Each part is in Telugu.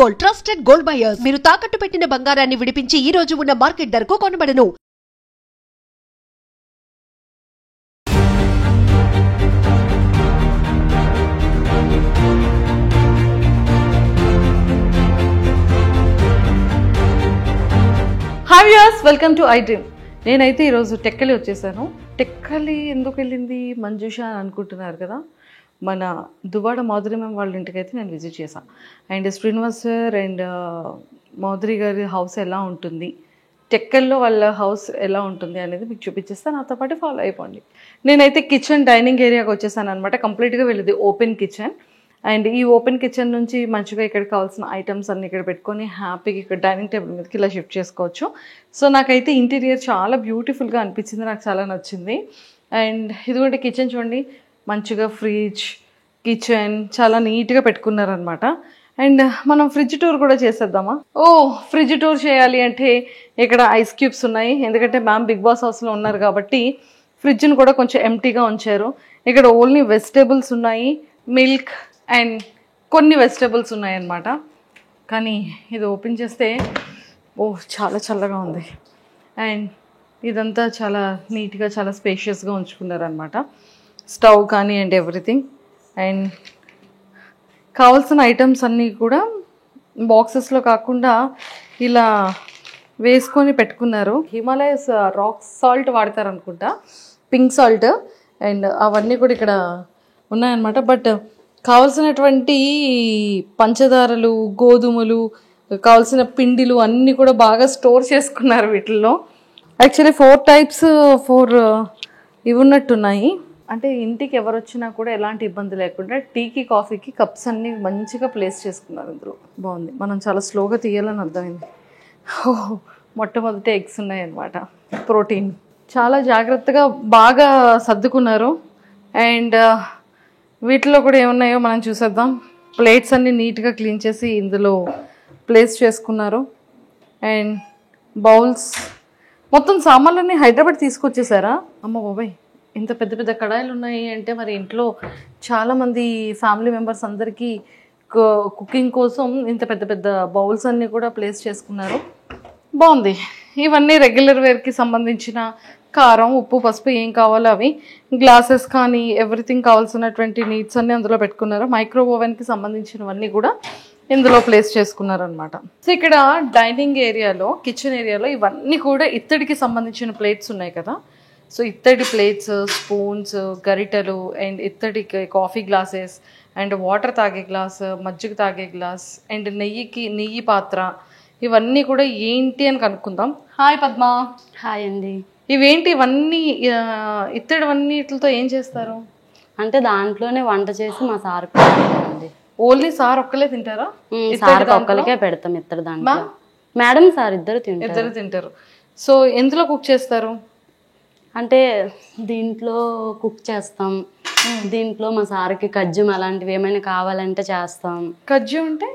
Gold, trusted gold buyers. మీరు తాకట్టు పెట్టిన బంగారాన్ని విడిపించి ఈ రోజు ఉన్న మార్కెట్ ధరకు కొనబడును. Hi viewers, welcome to I dream. నేనైతే ఈరోజు టెక్కలి వచ్చేసాను. టెక్కలి ఎందుకు వెళ్ళింది మంజుష అని అనుకుంటున్నారు కదా. మన దువ్వాడ మాధురి మ్యామ్ వాళ్ళ ఇంటికి అయితే నేను విజిట్ చేశాను. And Srinivas sir and Madhuri గారి హౌస్ ఎలా ఉంటుంది, టెక్కల్లో వాళ్ళ హౌస్ ఎలా ఉంటుంది అనేది మీకు చూపించేస్తాను. నాతో పాటు ఫాలో అయిపోండి. నేనైతే కిచెన్ డైనింగ్ ఏరియాకి వచ్చేసాను అనమాట. కంప్లీట్గా వెళ్ళేది ఓపెన్ కిచెన్. అండ్ ఈ ఓపెన్ కిచెన్ నుంచి మంచిగా ఇక్కడ కావాల్సిన ఐటమ్స్ అన్ని ఇక్కడ పెట్టుకొని హ్యాపీగా ఇక్కడ డైనింగ్ టేబుల్ మీదకి ఇలా షిఫ్ట్ చేసుకోవచ్చు. సో నాకైతే ఇంటీరియర్ చాలా బ్యూటిఫుల్గా అనిపించింది, నాకు చాలా నచ్చింది. అండ్ ఇదిగోండి కిచెన్ చూడండి, మంచిగా ఫ్రిడ్జ్, కిచెన్ చాలా నీట్గా పెట్టుకున్నారనమాట. అండ్ మనం ఫ్రిడ్జ్ టూర్ కూడా చేసేద్దామా? ఫ్రిడ్జ్ టూర్ చేయాలి అంటే ఇక్కడ ఐస్ క్యూబ్స్ ఉన్నాయి. ఎందుకంటే మ్యామ్ బిగ్ బాస్ హౌస్లో ఉన్నారు కాబట్టి ఫ్రిడ్జ్ని కూడా కొంచెం ఎంటీగా ఉంచారు. ఇక్కడ ఓన్లీ వెజిటేబుల్స్ ఉన్నాయి, మిల్క్ అండ్ కొన్ని వెజిటేబుల్స్ ఉన్నాయన్నమాట. కానీ ఇది ఓపెన్ చేస్తే చాలా చల్లగా ఉంది. అండ్ ఇదంతా చాలా నీట్గా చాలా స్పేషియస్గా ఉంచుకున్నారనమాట. స్టవ్ కానీ అండ్ ఎవ్రీథింగ్. అండ్ కావాల్సిన ఐటమ్స్ అన్నీ కూడా బాక్సెస్లో కాకుండా ఇలా వేసుకొని పెట్టుకున్నారు. హిమాలయస్ రాక్ సాల్ట్ వాడతారనుకుంటా, పింక్ సాల్ట్. అండ్ అవన్నీ కూడా ఇక్కడ ఉన్నాయన్నమాట. బట్ కావలసినటువంటి పంచదారలు, గోధుమలు, కావాల్సిన పిండిలు అన్నీ కూడా బాగా స్టోర్ చేసుకున్నారు వీటిల్లో. యాక్చువల్లీ 4 టైప్స్ ఇవి ఉన్నట్టున్నాయి. అంటే ఇంటికి ఎవరు వచ్చినా కూడా ఎలాంటి ఇబ్బంది లేకుండా టీకి కాఫీకి కప్స్ అన్నీ మంచిగా ప్లేస్ చేసుకున్నారు ఇందులో. బాగుంది. మనం చాలా స్లోగా తీయాలని అర్థమైంది. మొట్టమొదటి ఎగ్స్ ఉన్నాయన్నమాట, ప్రోటీన్. చాలా జాగ్రత్తగా బాగా సర్దుకున్నారు. అండ్ వీటిలో కూడా ఏమున్నాయో మనం చూసేద్దాం. ప్లేట్స్ అన్నీ నీట్గా క్లీన్ చేసి ఇందులో ప్లేస్ చేసుకున్నారు. అండ్ బౌల్స్, మొత్తం సామాన్లన్నీ హైదరాబాద్ తీసుకొచ్చేసారా? అమ్మ బాబాయ్, ఇంత పెద్ద పెద్ద కడాయిలు ఉన్నాయి అంటే మరి ఇంట్లో చాలామంది ఫ్యామిలీ మెంబర్స్ అందరికీ కుకింగ్ కోసం ఇంత పెద్ద పెద్ద బౌల్స్ అన్నీ కూడా ప్లేస్ చేసుకున్నారు. బాగుంది. ఇవన్నీ రెగ్యులర్ వేర్కి సంబంధించిన కారం, ఉప్పు, పసుపు ఏం కావాలో అవి, గ్లాసెస్ కానీ ఎవ్రీథింగ్ కావాల్సినటువంటి నీడ్స్ అన్నీ అందులో పెట్టుకున్నారు. మైక్రో ఓవెన్కి సంబంధించినవన్నీ కూడా ఇందులో ప్లేస్ చేసుకున్నారు అనమాట. సో ఇక్కడ డైనింగ్ ఏరియాలో, కిచెన్ ఏరియాలో ఇవన్నీ కూడా ఇత్తడికి సంబంధించిన ప్లేట్స్ ఉన్నాయి కదా. సో ఇత్తడి ప్లేట్స్, స్పూన్స్, గరిటెలు అండ్ ఇత్తడి కాఫీ గ్లాసెస్ అండ్ వాటర్ తాగే గ్లాస్, మజ్జిగ తాగే గ్లాస్ అండ్ నెయ్యి పాత్ర, ఇవన్నీ కూడా ఏంటి అని కనుక్కుందాం. హాయ్ పద్మ. హాయ్ అండి. ఇవేంటి ఇవన్నీ? ఇత్తడివన్నిటితో ఏం చేస్తారు? అంటే దాంట్లోనే వంట చేసి మా సార్ అండి. ఓన్లీ సార్ ఒక్కలే తింటారా? సార్ ఒక్కరికే పెడతాం ఇత్తడి దాంట్లో. మేడం సార్ ఇద్దరు తింటారు. సో ఎందులో కుక్ చేస్తారు? అంటే దీంట్లో కుక్ చేస్తాం. దీంట్లో మా సార్కి కజ్జం అలాంటివి ఏమైనా కావాలంటే చేస్తాం. కజ్జం అంటే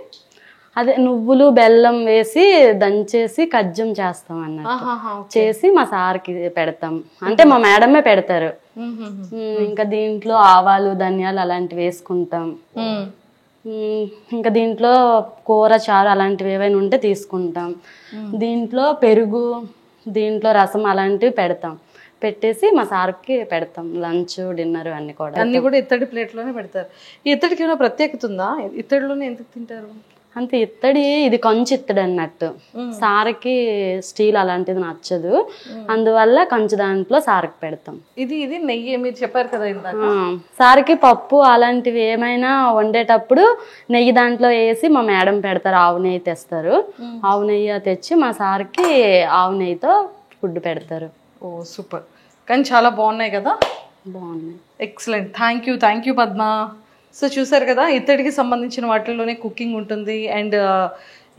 అదే నువ్వులు బెల్లం వేసి దంచేసి కజ్జం చేస్తాం అన్నట్టు. చేసి మా సార్కి పెడతాం. అంటే మా మేడమే పెడతారు. ఇంకా దీంట్లో ఆవాలు, ధనియాలు అలాంటివి వేసుకుంటాం. ఇంకా దీంట్లో కూర, చారు అలాంటివి ఏవైనా ఉంటే తీసుకుంటాం. దీంట్లో పెరుగు, దీంట్లో రసం అలాంటివి పెడతాం. పెట్టేసి మా సార్కి పెడతాం. లంచ్, డిన్నర్ అన్ని కూడా ఇత్తడి ప్లేట్లోనే పెడతారు. ఈ ఇత్తడికి ఏమైనా ప్రత్యేకత ఉందా? ఇత్తడిలోనే ఎందుకు తింటారు? అంతే, ఇత్తడి ఇది కంచు ఇత్తడి అన్నట్టు. సార్కి స్టీల్ అలాంటిది నచ్చదు, అందువల్ల కంచు దాంట్లో సార్కి పెడతాం. ఇది నెయ్యి మీరు చెప్పారు కదా ఇందాక. సార్కి పప్పు అలాంటివి ఏమైనా వండేటప్పుడు నెయ్యి దాంట్లో వేసి మా మేడం పెడతారు. ఆవు నెయ్యి తెస్తారు. ఆవు నెయ్యి తెచ్చి మా సార్కి ఆవు నెయ్యితో ఫుడ్ పెడతారు. సూపర్. కానీ చాలా బాగున్నాయి కదా. బాగున్నాయి. Excellent. Thank you Padma. So చూసారు కదా, ఇత్తడికి సంబంధించిన వాటిల్లోనే కుకింగ్ ఉంటుంది. అండ్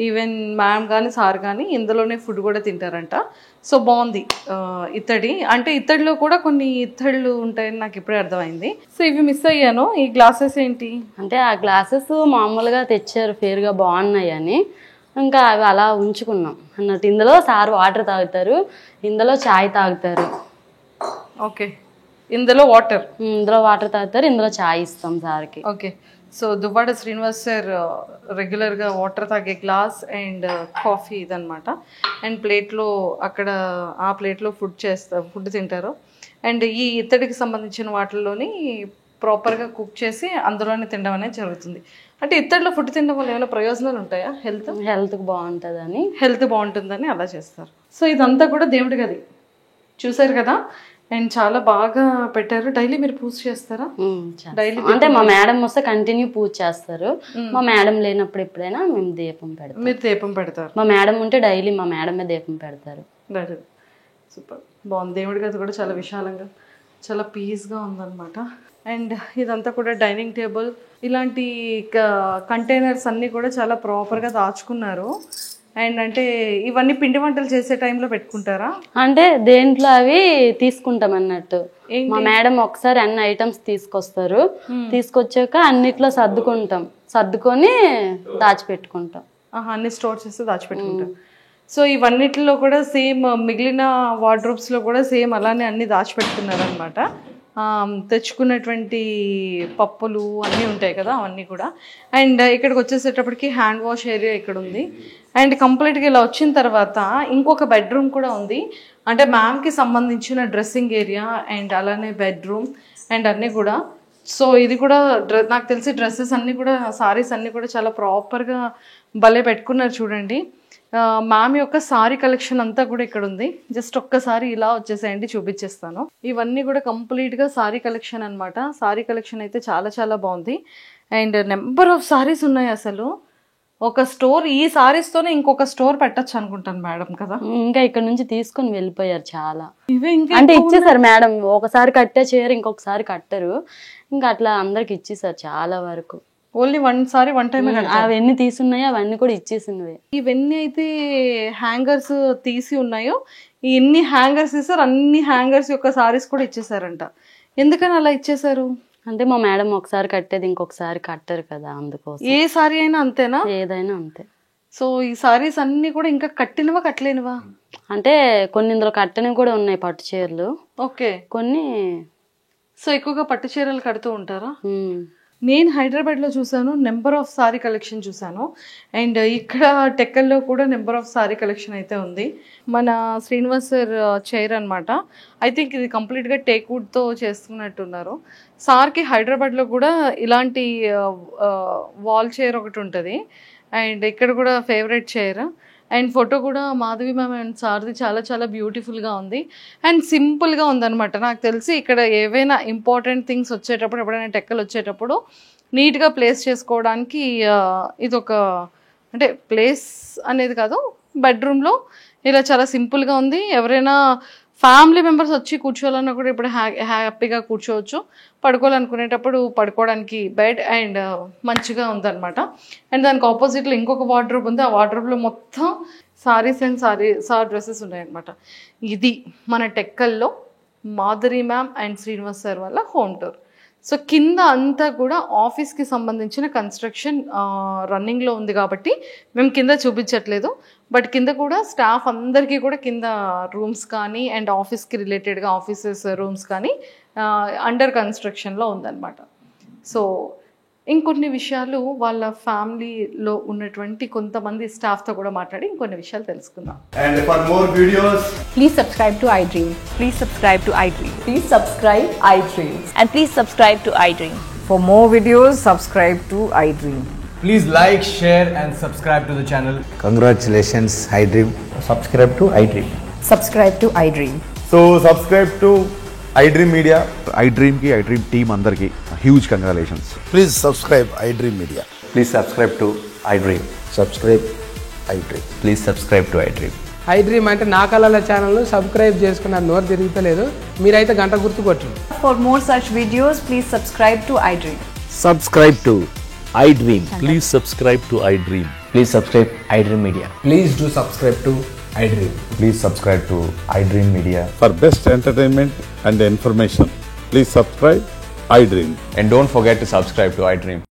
ఈవెన్ మ్యామ్ కానీ సార్ కానీ ఇందులోనే ఫుడ్ కూడా తింటారంట. సో బాగుంది. ఇత్తడి అంటే ఇత్తడిలో కూడా కొన్ని ఇత్తళ్ళు ఉంటాయని నాకు ఇప్పుడే అర్థమైంది. సో ఇవి మిస్ అయ్యాను. ఈ గ్లాసెస్ ఏంటి అంటే ఆ గ్లాసెస్ మామూలుగా తెచ్చారు, ఫేర్గా బాగున్నాయి అని. ఇంకా అవి అలా ఉంచుకున్నాం అన్నట్టు. ఇందులో సార్ వాటర్ తాగుతారు, ఇందులో చాయ్ తాగుతారు. ఓకే, ఇందులో వాటర్ తాగుతారు, ఇందులో చాయ్ ఇస్తాం సార్కి. Okay, so Duvvada Srinivas sir రెగ్యులర్గా వాటర్ తాగే గ్లాస్ అండ్ కాఫీ ఇదనమాట. అండ్ ప్లేట్లో అక్కడ ఆ ప్లేట్లో ఫుడ్ తింటారు. అండ్ ఈ ఇత్తడికి సంబంధించిన వాటిల్లోని ప్రాపర్గా కుక్ చేసి అందులోనే తినడం అనేది జరుగుతుంది. అంటే ఇత్తడిలో ఫుడ్ తినడం వల్ల ఏమైనా ప్రయోజనాలు ఉంటాయా? హెల్త్కి బాగుంటుందని, హెల్త్ బాగుంటుందని అలా చేస్తారు. సో ఇదంతా కూడా దేవుడి గది చూసారు కదా. అండ్ చాలా బాగా పెట్టారు. డైలీ మీరు పూజ చేస్తారా? డైలీ అంటే మా మేడం వస్తే కంటిన్యూ పూజ చేస్తారు. మా మేడం లేనప్పుడు ఎప్పుడైనా మేము దీపం పెడతాం. మీరు దీపం పెడతారు? మా మేడం ఉంటే డైలీ మా మేడమే దీపం పెడతారు. సూపర్ బాగుంది. దేవుడి గది కూడా చాలా విశాలంగా చాలా పీస్గా ఉందన్నమాట. అండ్ ఇదంతా కూడా డైనింగ్ టేబుల్, ఇలాంటి కంటైనర్స్ అన్నీ కూడా చాలా ప్రాపర్గా దాచుకున్నారు. అండ్ అంటే ఇవన్నీ పిండి వంటలు చేసే టైంలో పెట్టుకుంటారా? అంటే దేంట్లో అవి తీసుకుంటాం అన్నట్టు. మా మేడం ఒకసారి అన్ని ఐటమ్స్ తీసుకొస్తారు. తీసుకొచ్చాక అన్నిట్లో సర్దుకొని దాచిపెట్టుకుంటాం. అన్ని స్టోర్ చేసి దాచిపెట్టుకుంటాం. సో ఇవన్నిటిలో కూడా సేమ్ మిగిలిన వార్డ్రోబ్స్లో కూడా సేమ్ అలానే అన్ని దాచిపెట్టుకున్నారు అనమాట. తెచ్చుకున్నటువంటి పప్పులు అన్నీ ఉంటాయి కదా, అవన్నీ కూడా. అండ్ ఇక్కడికి వచ్చేసేటప్పటికి హ్యాండ్ వాష్ ఏరియా ఇక్కడ ఉంది. అండ్ కంప్లీట్గా ఇలా వచ్చిన తర్వాత ఇంకొక బెడ్రూమ్ కూడా ఉంది. అంటే మ్యామ్కి సంబంధించిన డ్రెస్సింగ్ ఏరియా అండ్ అలానే బెడ్రూమ్ అండ్ అన్నీ కూడా. సో ఇది కూడా నాకు తెలిసి డ్రెస్సెస్ అన్నీ కూడా, సారీస్ అన్నీ కూడా చాలా ప్రాపర్గా భలే పెట్టుకున్నారు చూడండి. మ్యామ్ యొక్క సారీ కలెక్షన్ అంతా కూడా ఇక్కడ ఉంది. జస్ట్ ఒక్కసారి ఇలా వచ్చేసేయండి, చూపించేస్తాను. ఇవన్నీ కూడా కంప్లీట్గా సారీ కలెక్షన్ అనమాట. సారీ కలెక్షన్ అయితే చాలా చాలా బాగుంది. అండ్ నెంబర్ ఆఫ్ సారీస్ ఉన్నాయి. అసలు ఒక స్టోర్, ఈ సారీస్తోనే ఇంకొక స్టోర్ పెట్టచ్చు అనుకుంటాను మేడం కదా. ఇంకా ఇక్కడ నుంచి తీసుకొని వెళ్ళిపోయారు చాలా. ఇవే ఇంకా అంటే ఇచ్చేసారు మేడం. ఒకసారి కట్టే చేయరు, ఇంకొకసారి కట్టరు. ఇంకా అట్లా అందరికి ఇచ్చేసారు చాలా వరకు. ఓన్లీ వన్ టైం అవన్నీ తీసున్నాయో అవన్నీ కూడా ఇచ్చేసినవి. ఇవన్నీ అయితే హ్యాంగర్స్ తీసి ఉన్నాయో, ఎన్ని హ్యాంగర్స్ ఇస్తారు అన్ని హ్యాంగర్స్ యొక్క సారీస్ కూడా ఇచ్చేసారంట. ఎందుకని అలా ఇచ్చేసారు? అంటే మా మేడం ఒకసారి కట్టేది ఇంకొకసారి కట్టరు కదా, అందుకోసం. ఏ సారీ అయినా అంతేనా? ఏదైనా అంతే. సో ఈ సారీస్ అన్ని కూడా ఇంకా కట్టినవా కట్టలేనివా? అంటే కొన్ని ఇందులో కట్టనివి కూడా ఉన్నాయి, పట్టు చీరలు. ఓకే, కొన్ని. సో ఎక్కువగా పట్టు చీరలు కడుతూ ఉంటారా? నేను హైదరాబాద్లో చూసాను, నెంబర్ ఆఫ్ సారీ కలెక్షన్ చూసాను. అండ్ ఇక్కడ టెక్కల్లో కూడా నెంబర్ ఆఫ్ సారీ కలెక్షన్ అయితే ఉంది. మన శ్రీనివాస్ సార్ చైర్ అనమాట. ఐ థింక్ ఇది కంప్లీట్గా టేక్వుడ్తో చేస్తున్నట్టున్నారు. సార్కి హైదరాబాద్లో కూడా ఇలాంటి వాల్ చైర్ ఒకటి ఉంటుంది. అండ్ ఇక్కడ కూడా ఫేవరెట్ చైర్. అండ్ ఫోటో కూడా మాధవి మ్యామ్ అండ్ సార్ది చాలా చాలా బ్యూటిఫుల్గా ఉంది. అండ్ సింపుల్గా ఉందన్నమాట. నాకు తెలిసి ఇక్కడ ఏవైనా ఇంపార్టెంట్ థింగ్స్ వచ్చేటప్పుడు, ఎప్పుడైనా టెక్కలు వచ్చేటప్పుడు నీట్గా ప్లేస్ చేసుకోవడానికి ఇదొక, అంటే ప్లేస్ అనేది కాదు, బెడ్రూమ్లో ఇలా చాలా సింపుల్గా ఉంది. ఎవరైనా ఫ్యామిలీ మెంబర్స్ వచ్చి కూర్చోవాలన్నా కూడా ఇప్పుడు హ్యాపీగా కూర్చోవచ్చు. పడుకోవాలనుకునేటప్పుడు పడుకోవడానికి బెడ్ అండ్ మంచిగా ఉందన్నమాట. అండ్ దానికి ఆపోజిట్లో ఇంకొక వార్డ్రోబ్ ఉంది. ఆ వార్డ్రోబ్లో మొత్తం సారీస్ అండ్ సార్ డ్రెస్సెస్ ఉన్నాయన్నమాట. ఇది మన టెక్కల్లో Madhuri ma'am and Srinivas sir వల్ల హోమ్ టూర్. సో కింద అంతా కూడా ఆఫీస్కి సంబంధించిన కన్స్ట్రక్షన్ రన్నింగ్లో ఉంది కాబట్టి మేము కింద చూపించట్లేదు. బట్ కింద కూడా స్టాఫ్ అందరికీ కూడా కింద రూమ్స్ కానీ అండ్ ఆఫీస్కి రిలేటెడ్గా ఆఫీసెస్ రూమ్స్ కానీ అండర్ కన్స్ట్రక్షన్లో ఉందన్నమాట. సో ఇంకొన్ని విషయాలు వాళ్ళ ఫ్యామిలీలో ఉన్నటువంటి కొంతమంది స్టాఫ్తో కూడా మాట్లాడి ఇంకొన్ని విషయాలు తెలుసుకుందాం. And for more videos, please subscribe to iDream. Please subscribe to iDream. Please subscribe iDream. And please subscribe to iDream. For more videos, subscribe to iDream. please like, share and subscribe to the channel. Congratulations, iDream. Subscribe to iDream. Subscribe to iDream. So subscribe to iDream Media. iDream team andarki huge congratulations. Please subscribe iDream Media. Please subscribe to iDream. Subscribe iDream. Please subscribe to iDream. iDream అంటే నా కళల ఛానల్ను సబ్స్క్రైబ్ చేసుకున్న నోరు తిరుగుతలేదు, మీరైతే గంట గుర్తు కొట్టండి. For more such videos, please subscribe to iDream. Subscribe to iDream. Please subscribe to iDream. Please subscribe iDream Media. Please do subscribe to iDream. Please subscribe to iDream Media. For best entertainment and information, please subscribe iDream. And don't forget to subscribe to iDream.